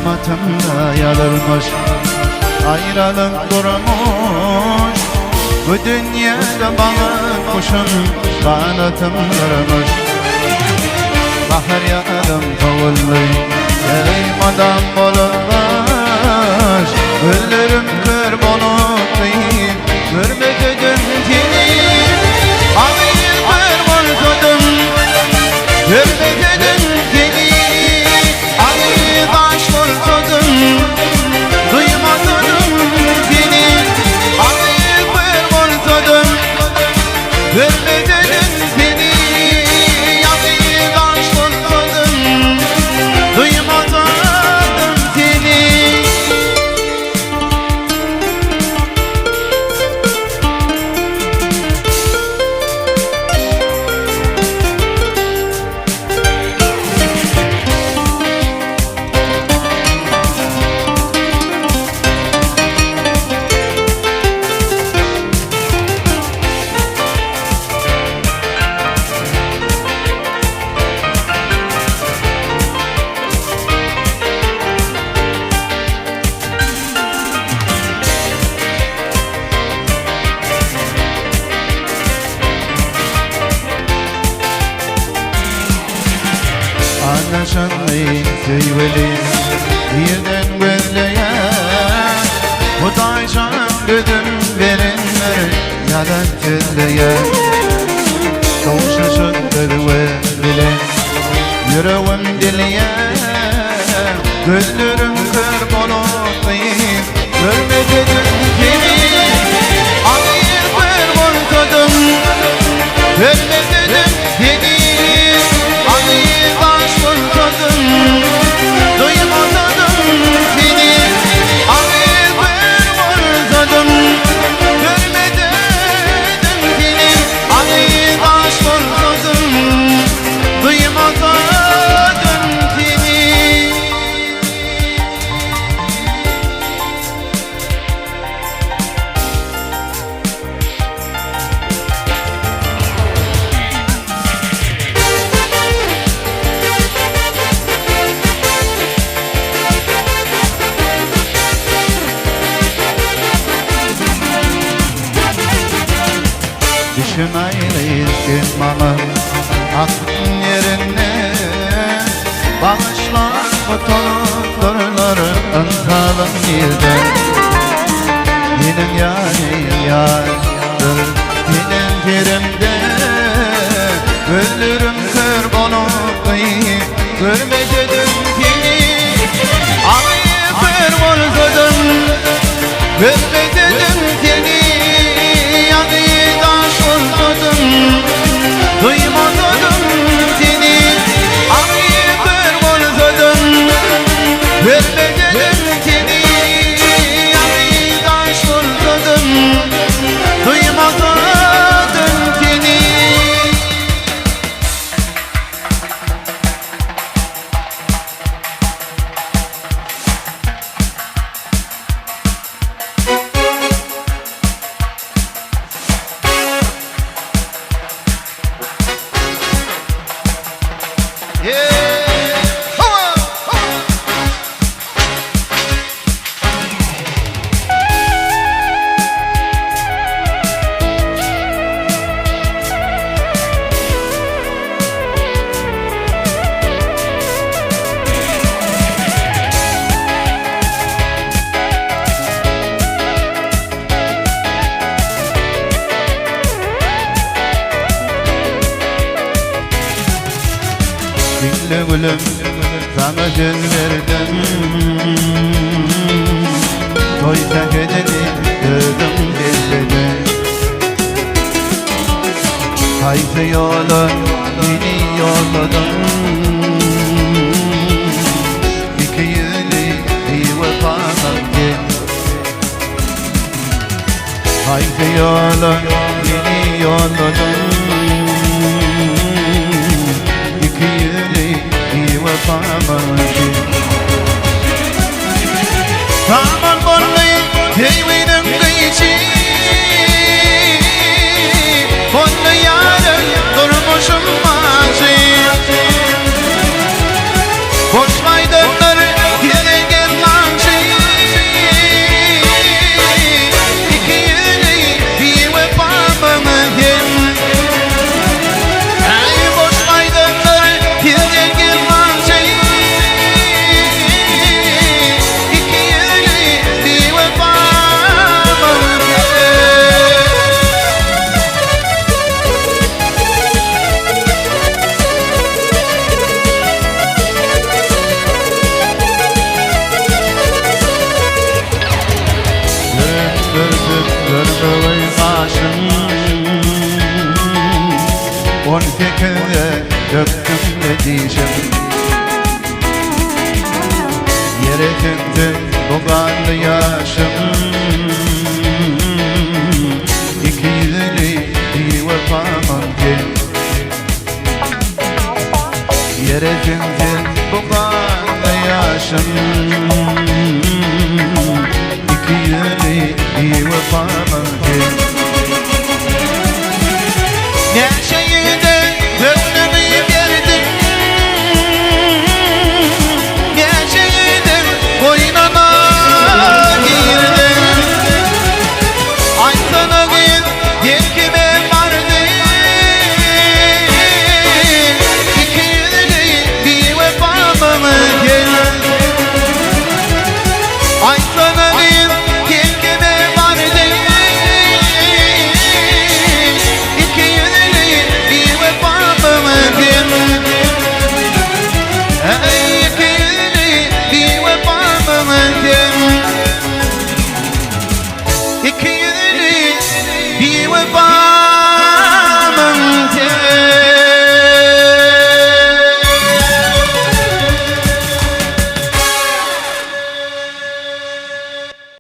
Rahmatımda yalırmış, ayrılık durmuş. Bu dünyada balık kuşun kanatım kırmış. Bahar yarım kovullu, yaymadan bulunmuş. Ölürüm kır bulup deyip, görmedim seni. Ağlayıp kır vurdum, görmedim seni. Ağlayıp aşk vurdum, duymadım seni. Ağlayıp kır vurdum, görmedim seni. Ağlayıp aşk vurdum, duymadım seni. Anlaşılmayın tüyveli birden böyleye. Hudayşan güdüm verenler yalan tülleye. Doğuşuşundur ve bile yüreğim diliye. Gözlerim kır bulup deyip, görmedim seni. Ağlayıp bir vurdum, görmedim seni. Ağlayıp aşk vurdum, duymadım seni. Ağlayıp bir vurdum, görmedim seni. Ağlayıp aşk vurdum, duymadım seni. Düşüm ayrıyız mama, aklın yerine. Bağışla bu tonuklarları ıntalım yerde. Benim yarim yardır, benim yerimde. Ölürüm kır bulup deyip, görmedim seni. Ağlayıp bir vurdum, görmedim seni. Ağlayıp aşk vurdum, duymadım seni. Ağlayıp bir vurdum, görmedim seni. Ağlayıp aşk vurdum, duymadım seni. Dinle gülüm, sana söz verdim. Toysa geceni gördüm gecede. Kaysı yolun beni yolladın. İki yılı iyi vefalar gel. Kaysı yolun beni yolladın. Aman bolluyum teyvenim kıyıcı. Bollu yarım durmuşum mazı. Boş maydınları geri gel. Konfekere döktüm ne diyeceğim. Yere döktüm bu kanlı yaşım. İki yüzlü iyi vefamam ki. Yere döktüm bu kanlı yaşım. İki yüzlü iyi vefamam ki. Ne şeyde gönlümü verdim, ne şeyde boynuna girdim. Ay sana bir yelkime vardı, iki yüzlü bir vefamı gel. Ay sana bir yelkime vardı, iki yüzlü bir vefamı gel. Ey iki yüzlü bir vefamı gel. İki yüzlü bir vefamı